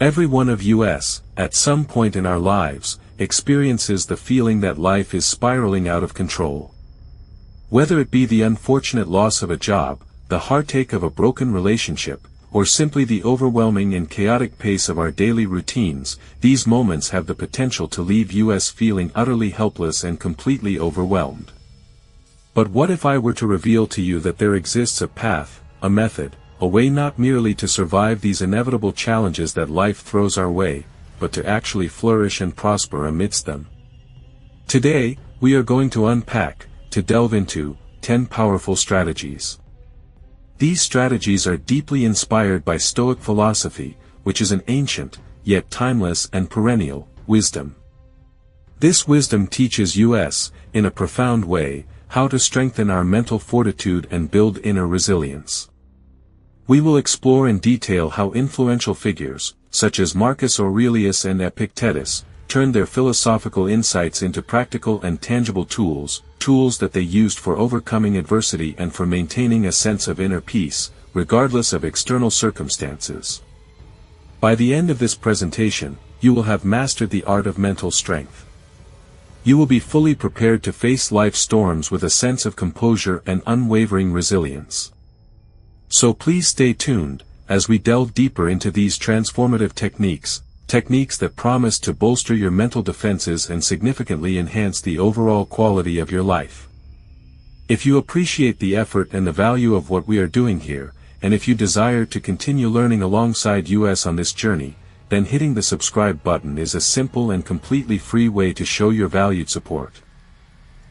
Every one of us, at some point in our lives, experiences the feeling that life is spiraling out of control. Whether it be the unfortunate loss of a job, the heartache of a broken relationship, or simply the overwhelming and chaotic pace of our daily routines, these moments have the potential to leave us feeling utterly helpless and completely overwhelmed. But what if I were to reveal to you that there exists a path, a method, a way not merely to survive these inevitable challenges that life throws our way, but to actually flourish and prosper amidst them? Today, we are going to unpack, to delve into, 10 powerful strategies. These strategies are deeply inspired by Stoic philosophy, which is an ancient, yet timeless and perennial, wisdom. This wisdom teaches us, in a profound way, how to strengthen our mental fortitude and build inner resilience. We will explore in detail how influential figures, such as Marcus Aurelius and Epictetus, turned their philosophical insights into practical and tangible tools that they used for overcoming adversity and for maintaining a sense of inner peace, regardless of external circumstances. By the end of this presentation, you will have mastered the art of mental strength. You will be fully prepared to face life's storms with a sense of composure and unwavering resilience. So please stay tuned, as we delve deeper into these transformative techniques that promise to bolster your mental defenses and significantly enhance the overall quality of your life. If you appreciate the effort and the value of what we are doing here, and if you desire to continue learning alongside us on this journey, then hitting the subscribe button is a simple and completely free way to show your valued support.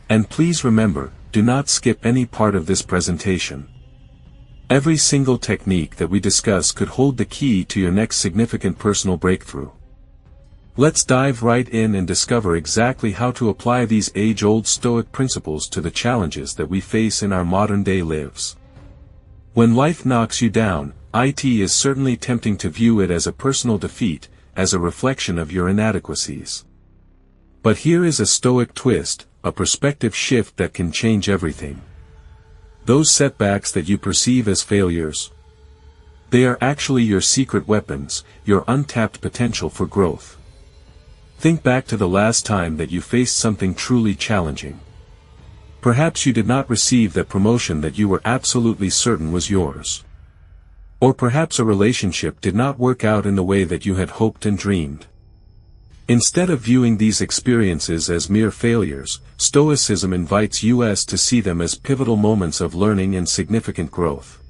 And please remember, do not skip any part of this presentation. Every single technique that we discuss could hold the key to your next significant personal breakthrough. Let's dive right in and discover exactly how to apply these age-old Stoic principles to the challenges that we face in our modern-day lives. When life knocks you down, it is certainly tempting to view it as a personal defeat, as a reflection of your inadequacies. But here is a Stoic twist, a perspective shift that can change everything. Those setbacks that you perceive as failures, they are actually your secret weapons, your untapped potential for growth. Think back to the last time that you faced something truly challenging. Perhaps you did not receive that promotion that you were absolutely certain was yours. Or perhaps a relationship did not work out in the way that you had hoped and dreamed. Instead of viewing these experiences as mere failures, Stoicism invites us to see them as pivotal moments of learning and significant growth.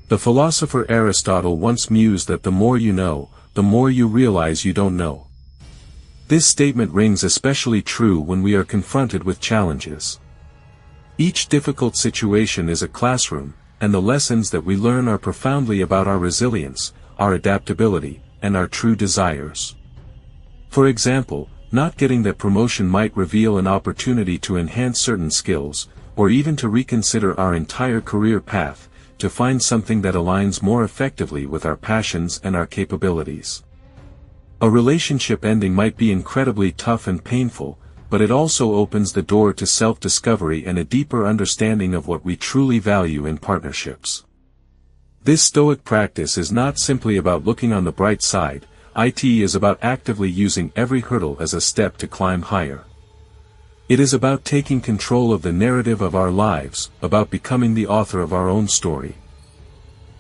The philosopher Aristotle once mused that the more you know, the more you realize you don't know. This statement rings especially true when we are confronted with challenges. Each difficult situation is a classroom, and the lessons that we learn are profoundly about our resilience, our adaptability, and our true desires. For example, not getting that promotion might reveal an opportunity to enhance certain skills, or even to reconsider our entire career path, to find something that aligns more effectively with our passions and our capabilities. A relationship ending might be incredibly tough and painful, but it also opens the door to self-discovery and a deeper understanding of what we truly value in partnerships. This Stoic practice is not simply about looking on the bright side, it is about actively using every hurdle as a step to climb higher. It is about taking control of the narrative of our lives, about becoming the author of our own story.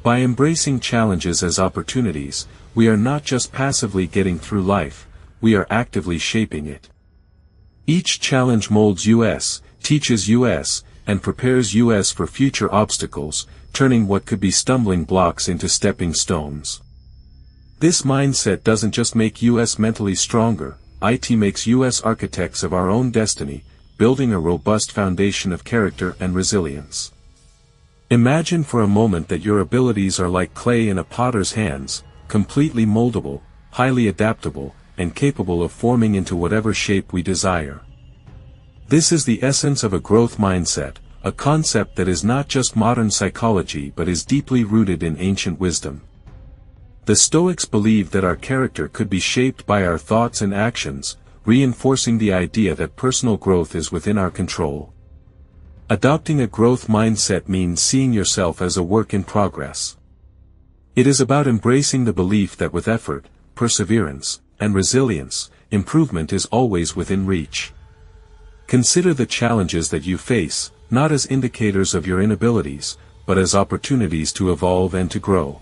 By embracing challenges as opportunities, we are not just passively getting through life, we are actively shaping it. Each challenge molds us, teaches us, and prepares us for future obstacles, turning what could be stumbling blocks into stepping stones. This mindset doesn't just make us mentally stronger, it makes us architects of our own destiny, building a robust foundation of character and resilience. Imagine for a moment that your abilities are like clay in a potter's hands, completely moldable, highly adaptable, and capable of forming into whatever shape we desire. This is the essence of a growth mindset, a concept that is not just modern psychology but is deeply rooted in ancient wisdom. The Stoics believed that our character could be shaped by our thoughts and actions, reinforcing the idea that personal growth is within our control. Adopting a growth mindset means seeing yourself as a work in progress. It is about embracing the belief that with effort, perseverance and resilience, improvement is always within reach. Consider the challenges that you face, not as indicators of your inabilities, but as opportunities to evolve and to grow.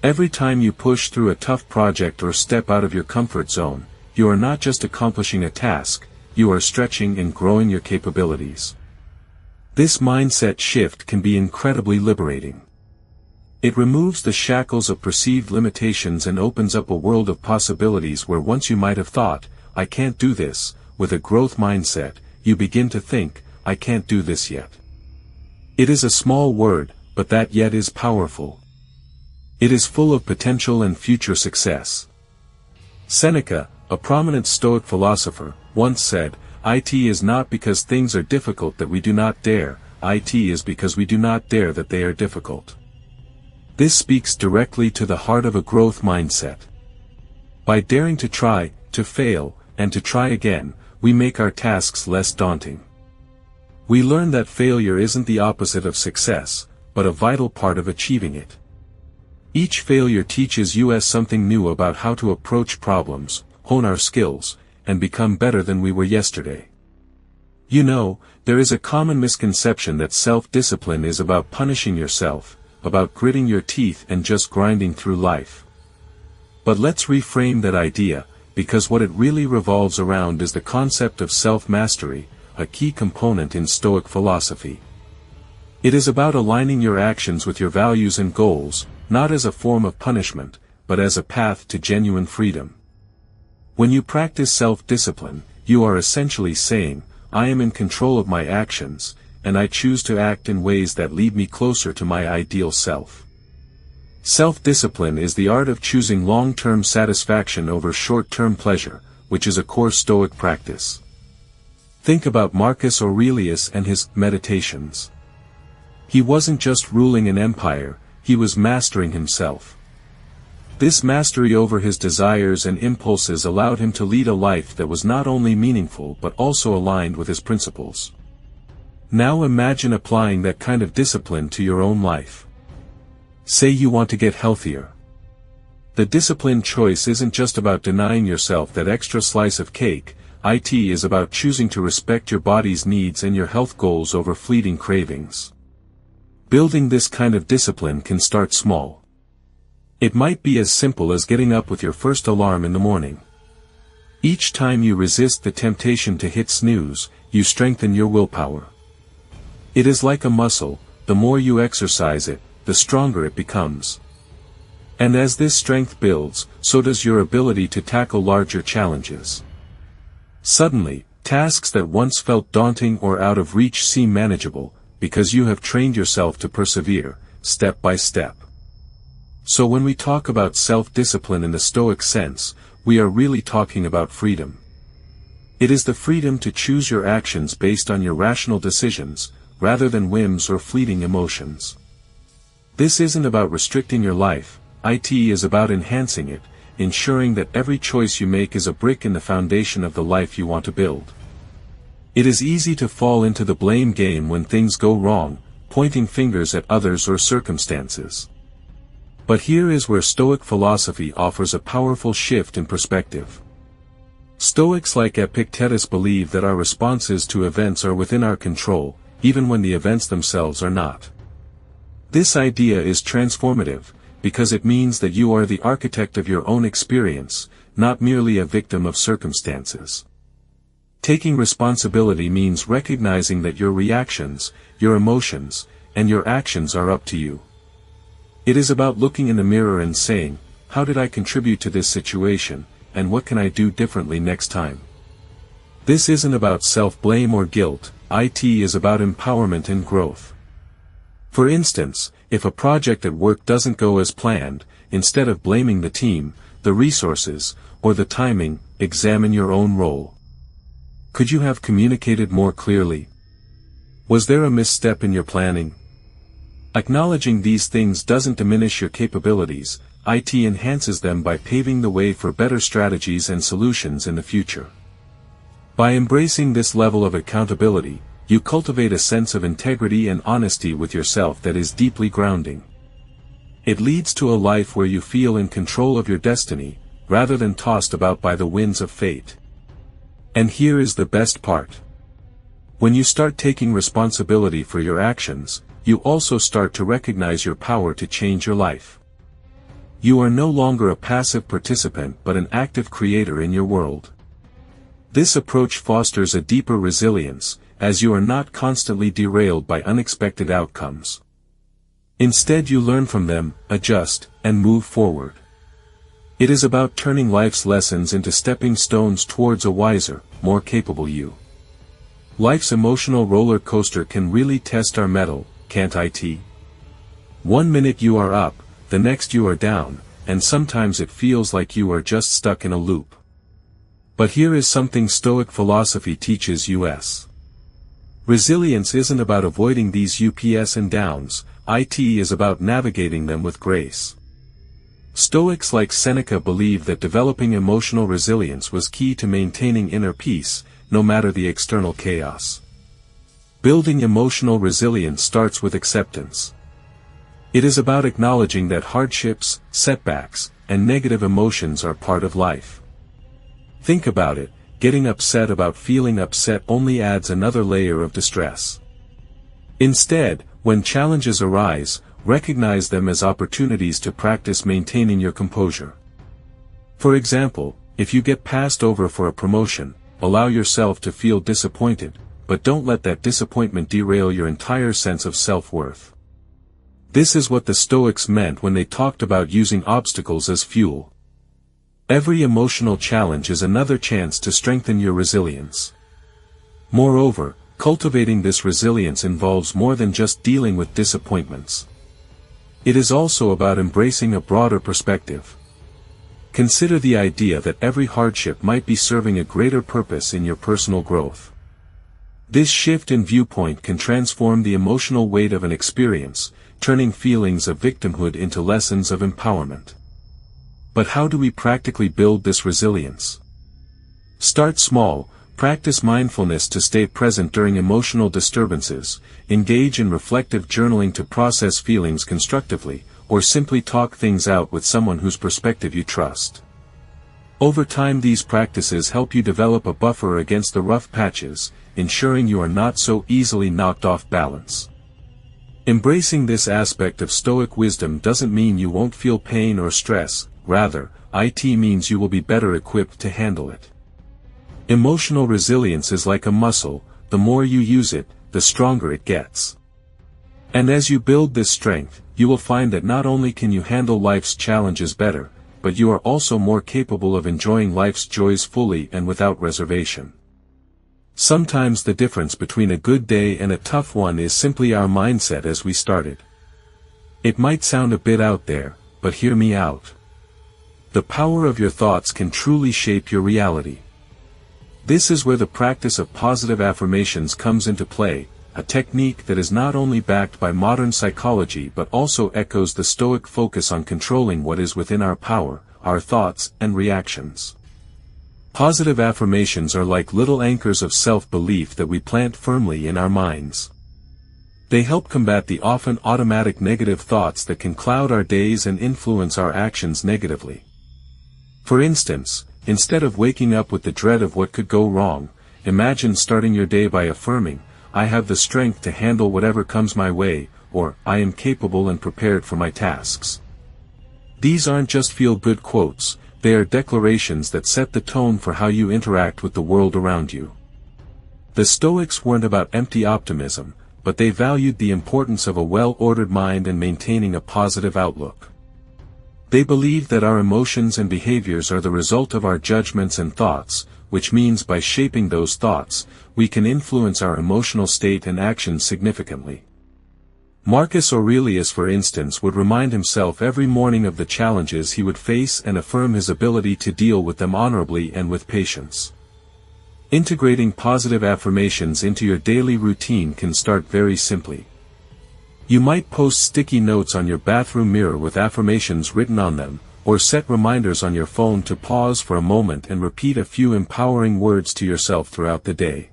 Every time you push through a tough project or step out of your comfort zone, you are not just accomplishing a task, you are stretching and growing your capabilities. This mindset shift can be incredibly liberating. It removes the shackles of perceived limitations and opens up a world of possibilities where once you might have thought, I can't do this. With a growth mindset, you begin to think, I can't do this yet. It is a small word, but that yet is powerful. It is full of potential and future success. Seneca, a prominent Stoic philosopher, once said, "It is not because things are difficult that we do not dare, it is because we do not dare that they are difficult." This speaks directly to the heart of a growth mindset. By daring to try, to fail, and to try again, we make our tasks less daunting. We learn that failure isn't the opposite of success, but a vital part of achieving it. Each failure teaches us something new about how to approach problems, hone our skills, and become better than we were yesterday. You know, there is a common misconception that self-discipline is about punishing yourself, about gritting your teeth and just grinding through life. But let's reframe that idea, because what it really revolves around is the concept of self-mastery, a key component in Stoic philosophy. It is about aligning your actions with your values and goals, not as a form of punishment, but as a path to genuine freedom. When you practice self-discipline, you are essentially saying, I am in control of my actions, and I choose to act in ways that lead me closer to my ideal self. Self-discipline is the art of choosing long-term satisfaction over short-term pleasure, which is a core Stoic practice. Think about Marcus Aurelius and his meditations. He wasn't just ruling an empire, he was mastering himself. This mastery over his desires and impulses allowed him to lead a life that was not only meaningful but also aligned with his principles. Now imagine applying that kind of discipline to your own life. Say you want to get healthier. The disciplined choice isn't just about denying yourself that extra slice of cake, it is about choosing to respect your body's needs and your health goals over fleeting cravings. Building this kind of discipline can start small. It might be as simple as getting up with your first alarm in the morning. Each time you resist the temptation to hit snooze, you strengthen your willpower. It is like a muscle, the more you exercise it, the stronger it becomes. And as this strength builds, so does your ability to tackle larger challenges. Suddenly, tasks that once felt daunting or out of reach seem manageable, because you have trained yourself to persevere, step by step. So when we talk about self-discipline in the Stoic sense, we are really talking about freedom. It is the freedom to choose your actions based on your rational decisions, rather than whims or fleeting emotions. This isn't about restricting your life, it is about enhancing it, ensuring that every choice you make is a brick in the foundation of the life you want to build. It is easy to fall into the blame game when things go wrong, pointing fingers at others or circumstances. But here is where Stoic philosophy offers a powerful shift in perspective. Stoics like Epictetus believe that our responses to events are within our control, even when the events themselves are not. This idea is transformative, because it means that you are the architect of your own experience, not merely a victim of circumstances. Taking responsibility means recognizing that your reactions, your emotions, and your actions are up to you. It is about looking in the mirror and saying, how did I contribute to this situation, and what can I do differently next time? This isn't about self-blame or guilt, it is about empowerment and growth. For instance, if a project at work doesn't go as planned, instead of blaming the team, the resources, or the timing, examine your own role. Could you have communicated more clearly? Was there a misstep in your planning? Acknowledging these things doesn't diminish your capabilities, it enhances them by paving the way for better strategies and solutions in the future. By embracing this level of accountability, you cultivate a sense of integrity and honesty with yourself that is deeply grounding. It leads to a life where you feel in control of your destiny, rather than tossed about by the winds of fate. And here is the best part. When you start taking responsibility for your actions, you also start to recognize your power to change your life. You are no longer a passive participant but an active creator in your world. This approach fosters a deeper resilience, as you are not constantly derailed by unexpected outcomes. Instead, you learn from them, adjust, and move forward. It is about turning life's lessons into stepping stones towards a wiser, more capable you. Life's emotional roller coaster can really test our mettle, can't it? One minute you are up, the next you are down, and sometimes it feels like you are just stuck in a loop. But here is something Stoic philosophy teaches us. Resilience isn't about avoiding these ups and downs, it is about navigating them with grace. Stoics like Seneca believed that developing emotional resilience was key to maintaining inner peace, no matter the external chaos. Building emotional resilience starts with acceptance. It is about acknowledging that hardships, setbacks, and negative emotions are part of life. Think about it, getting upset about feeling upset only adds another layer of distress. Instead, when challenges arise, recognize them as opportunities to practice maintaining your composure. For example, if you get passed over for a promotion, allow yourself to feel disappointed, but don't let that disappointment derail your entire sense of self-worth. This is what the Stoics meant when they talked about using obstacles as fuel. Every emotional challenge is another chance to strengthen your resilience. Moreover, cultivating this resilience involves more than just dealing with disappointments. It is also about embracing a broader perspective. Consider the idea that every hardship might be serving a greater purpose in your personal growth. This shift in viewpoint can transform the emotional weight of an experience, turning feelings of victimhood into lessons of empowerment. But how do we practically build this resilience? Start small, practice mindfulness to stay present during emotional disturbances, engage in reflective journaling to process feelings constructively, or simply talk things out with someone whose perspective you trust. Over time, these practices help you develop a buffer against the rough patches, ensuring you are not so easily knocked off balance. Embracing this aspect of Stoic wisdom doesn't mean you won't feel pain or stress, rather, it means you will be better equipped to handle it. Emotional resilience is like a muscle, the more you use it, the stronger it gets. And as you build this strength, you will find that not only can you handle life's challenges better, but you are also more capable of enjoying life's joys fully and without reservation. Sometimes the difference between a good day and a tough one is simply our mindset as we started. It might sound a bit out there, but hear me out. The power of your thoughts can truly shape your reality. This is where the practice of positive affirmations comes into play, a technique that is not only backed by modern psychology but also echoes the Stoic focus on controlling what is within our power, our thoughts and reactions. Positive affirmations are like little anchors of self-belief that we plant firmly in our minds. They help combat the often automatic negative thoughts that can cloud our days and influence our actions negatively. For instance, instead of waking up with the dread of what could go wrong, imagine starting your day by affirming, "I have the strength to handle whatever comes my way," or "I am capable and prepared for my tasks." These aren't just feel-good quotes, they are declarations that set the tone for how you interact with the world around you. The Stoics weren't about empty optimism, but they valued the importance of a well-ordered mind and maintaining a positive outlook. They believed that our emotions and behaviors are the result of our judgments and thoughts, which means by shaping those thoughts, we can influence our emotional state and actions significantly. Marcus Aurelius, for instance, would remind himself every morning of the challenges he would face and affirm his ability to deal with them honorably and with patience. Integrating positive affirmations into your daily routine can start very simply. You might post sticky notes on your bathroom mirror with affirmations written on them, or set reminders on your phone to pause for a moment and repeat a few empowering words to yourself throughout the day.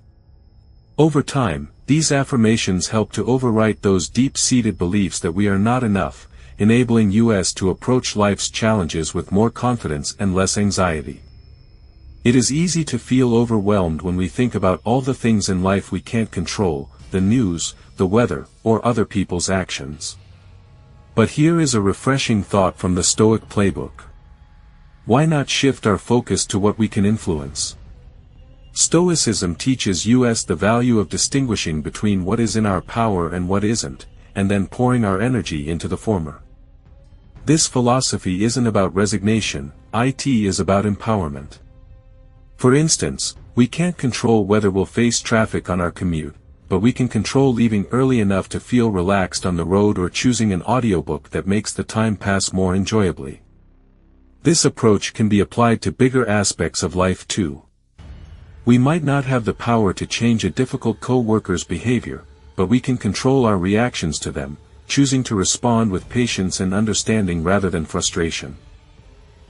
Over time, these affirmations help to overwrite those deep-seated beliefs that we are not enough, enabling us to approach life's challenges with more confidence and less anxiety. It is easy to feel overwhelmed when we think about all the things in life we can't control, the news, the weather, or other people's actions. But here is a refreshing thought from the Stoic playbook. Why not shift our focus to what we can influence? Stoicism teaches us the value of distinguishing between what is in our power and what isn't, and then pouring our energy into the former. This philosophy isn't about resignation, it is about empowerment. For instance, we can't control whether we'll face traffic on our commute, but we can control leaving early enough to feel relaxed on the road or choosing an audiobook that makes the time pass more enjoyably. This approach can be applied to bigger aspects of life too. We might not have the power to change a difficult co-worker's behavior, but we can control our reactions to them, choosing to respond with patience and understanding rather than frustration.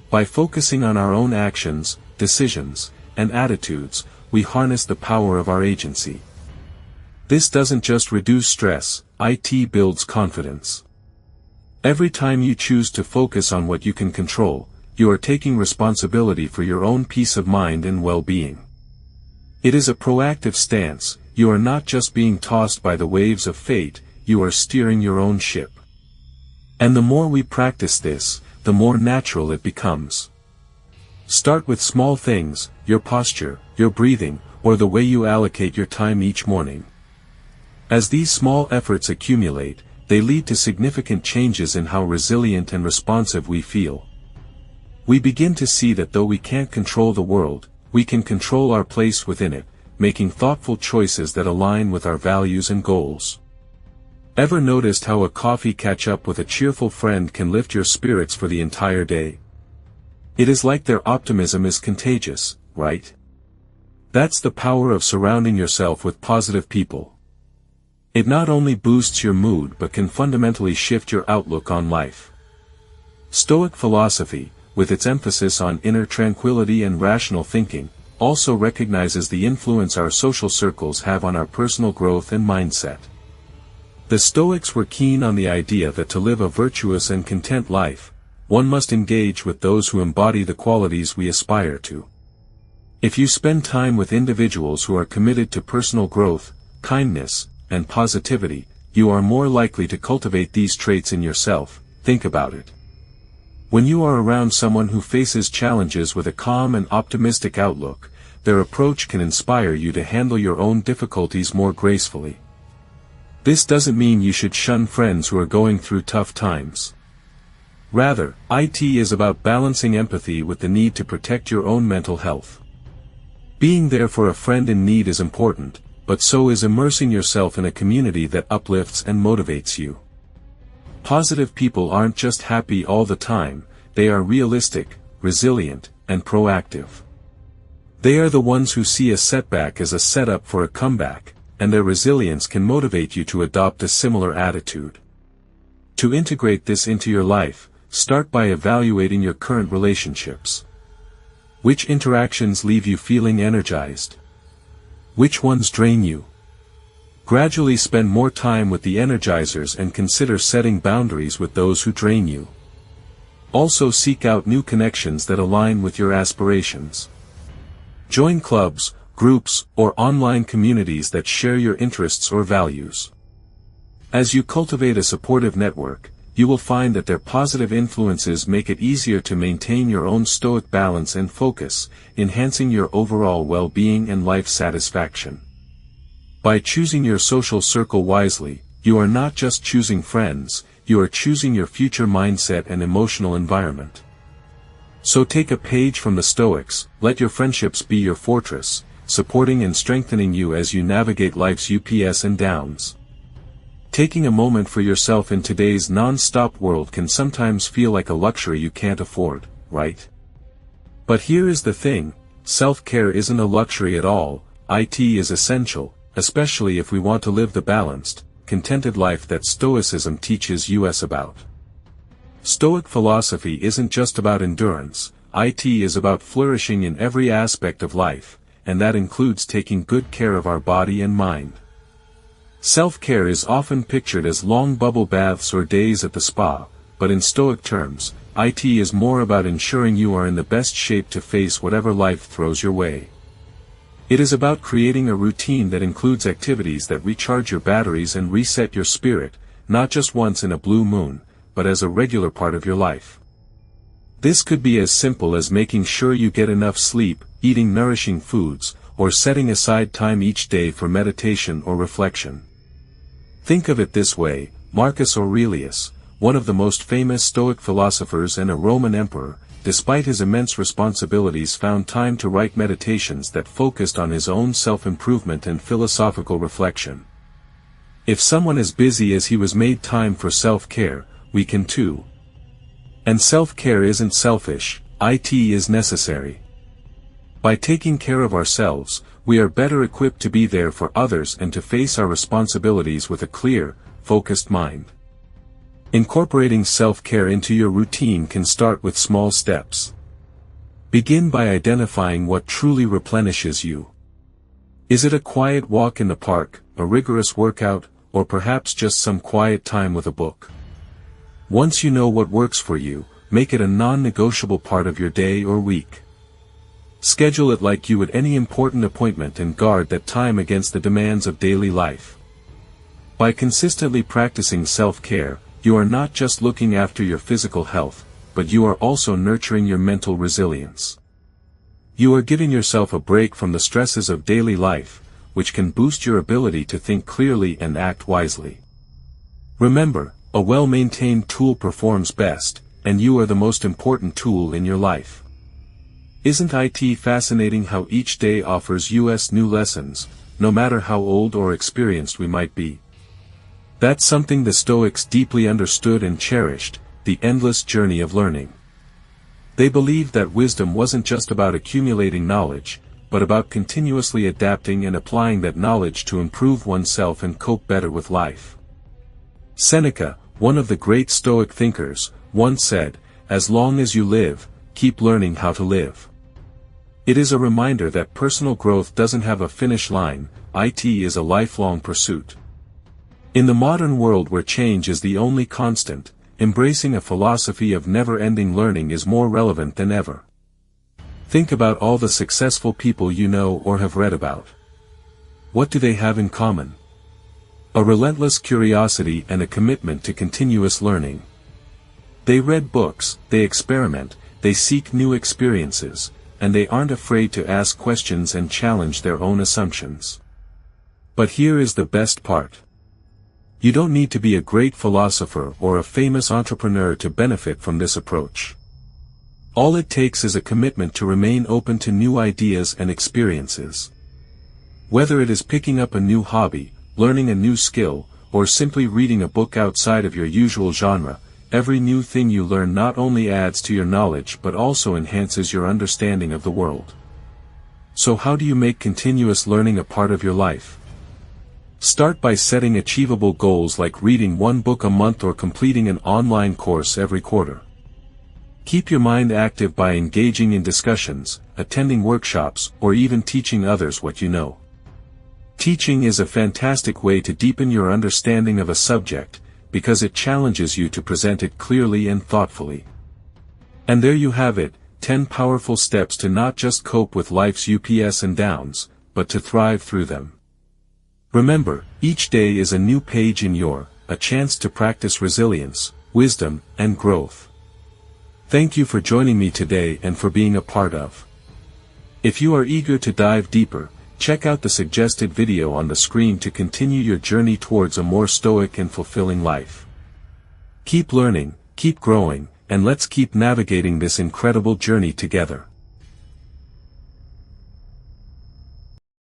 By focusing on our own actions, decisions, and attitudes, we harness the power of our agency. This doesn't just reduce stress, it builds confidence. Every time you choose to focus on what you can control, you are taking responsibility for your own peace of mind and well-being. It is a proactive stance. You are not just being tossed by the waves of fate, you are steering your own ship. And the more we practice this, the more natural it becomes. Start with small things, your posture, your breathing, or the way you allocate your time each morning. As these small efforts accumulate, they lead to significant changes in how resilient and responsive we feel. We begin to see that though we can't control the world, we can control our place within it, making thoughtful choices that align with our values and goals. Ever noticed how a coffee catch-up with a cheerful friend can lift your spirits for the entire day? It is like their optimism is contagious, right? That's the power of surrounding yourself with positive people. It not only boosts your mood but can fundamentally shift your outlook on life. Stoic philosophy, with its emphasis on inner tranquility and rational thinking, also recognizes the influence our social circles have on our personal growth and mindset. The Stoics were keen on the idea that to live a virtuous and content life, one must engage with those who embody the qualities we aspire to. If you spend time with individuals who are committed to personal growth, kindness, and positivity, you are more likely to cultivate these traits in yourself. Think about it. When you are around someone who faces challenges with a calm and optimistic outlook, their approach can inspire you to handle your own difficulties more gracefully. This doesn't mean you should shun friends who are going through tough times. Rather, it is about balancing empathy with the need to protect your own mental health. Being there for a friend in need is important, but so is immersing yourself in a community that uplifts and motivates you. Positive people aren't just happy all the time, they are realistic, resilient, and proactive. They are the ones who see a setback as a setup for a comeback, and their resilience can motivate you to adopt a similar attitude. To integrate this into your life, start by evaluating your current relationships. Which interactions leave you feeling energized? Which ones drain you? Gradually spend more time with the energizers and consider setting boundaries with those who drain you. Also seek out new connections that align with your aspirations. Join clubs, groups, or online communities that share your interests or values. As you cultivate a supportive network, you will find that their positive influences make it easier to maintain your own stoic balance and focus, enhancing your overall well-being and life satisfaction. By choosing your social circle wisely, you are not just choosing friends, you are choosing your future mindset and emotional environment. So take a page from the Stoics, let your friendships be your fortress, supporting and strengthening you as you navigate life's ups and downs. Taking a moment for yourself in today's non-stop world can sometimes feel like a luxury you can't afford, right? But here is the thing, self-care isn't a luxury at all, it is essential, especially if we want to live the balanced, contented life that Stoicism teaches us about. Stoic philosophy isn't just about endurance, it is about flourishing in every aspect of life, and that includes taking good care of our body and mind. Self-care is often pictured as long bubble baths or days at the spa, but in Stoic terms, it is more about ensuring you are in the best shape to face whatever life throws your way. It is about creating a routine that includes activities that recharge your batteries and reset your spirit, not just once in a blue moon, but as a regular part of your life. This could be as simple as making sure you get enough sleep, eating nourishing foods, or setting aside time each day for meditation or reflection. Think of it this way: Marcus Aurelius, one of the most famous Stoic philosophers and a Roman emperor, despite his immense responsibilities found time to write meditations that focused on his own self-improvement and philosophical reflection. If someone as busy as he was made time for self-care, we can too. And self-care isn't selfish, it is necessary. By taking care of ourselves, we are better equipped to be there for others and to face our responsibilities with a clear, focused mind. Incorporating self-care into your routine can start with small steps. Begin by identifying what truly replenishes you. Is it a quiet walk in the park, a rigorous workout, or perhaps just some quiet time with a book? Once you know what works for you, make it a non-negotiable part of your day or week. Schedule it like you would any important appointment and guard that time against the demands of daily life. By consistently practicing self-care, you are not just looking after your physical health, but you are also nurturing your mental resilience. You are giving yourself a break from the stresses of daily life, which can boost your ability to think clearly and act wisely. Remember, a well-maintained tool performs best, and you are the most important tool in your life. Isn't it fascinating how each day offers us new lessons, no matter how old or experienced we might be? That's something the Stoics deeply understood and cherished, the endless journey of learning. They believed that wisdom wasn't just about accumulating knowledge, but about continuously adapting and applying that knowledge to improve oneself and cope better with life. Seneca, one of the great Stoic thinkers, once said, "As long as you live, keep learning how to live." It is a reminder that personal growth doesn't have a finish line, it is a lifelong pursuit. In the modern world where change is the only constant, embracing a philosophy of never-ending learning is more relevant than ever. Think about all the successful people you know or have read about. What do they have in common? A relentless curiosity and a commitment to continuous learning. They read books, they experiment, they seek new experiences, and they aren't afraid to ask questions and challenge their own assumptions. But here is the best part. You don't need to be a great philosopher or a famous entrepreneur to benefit from this approach. All it takes is a commitment to remain open to new ideas and experiences. Whether it is picking up a new hobby, learning a new skill, or simply reading a book outside of your usual genre, every new thing you learn not only adds to your knowledge but also enhances your understanding of the world. So how do you make continuous learning a part of your life? Start by setting achievable goals like reading one book a month or completing an online course every quarter. Keep your mind active by engaging in discussions, attending workshops, or even teaching others what you know. Teaching is a fantastic way to deepen your understanding of a subject, because it challenges you to present it clearly and thoughtfully. And there you have it, 10 powerful steps to not just cope with life's ups and downs, but to thrive through them. Remember, each day is a new page in a chance to practice resilience, wisdom, and growth. Thank you for joining me today and for being a part of. If you are eager to dive deeper, check out the suggested video on the screen to continue your journey towards a more stoic and fulfilling life. Keep learning, keep growing, and let's keep navigating this incredible journey together.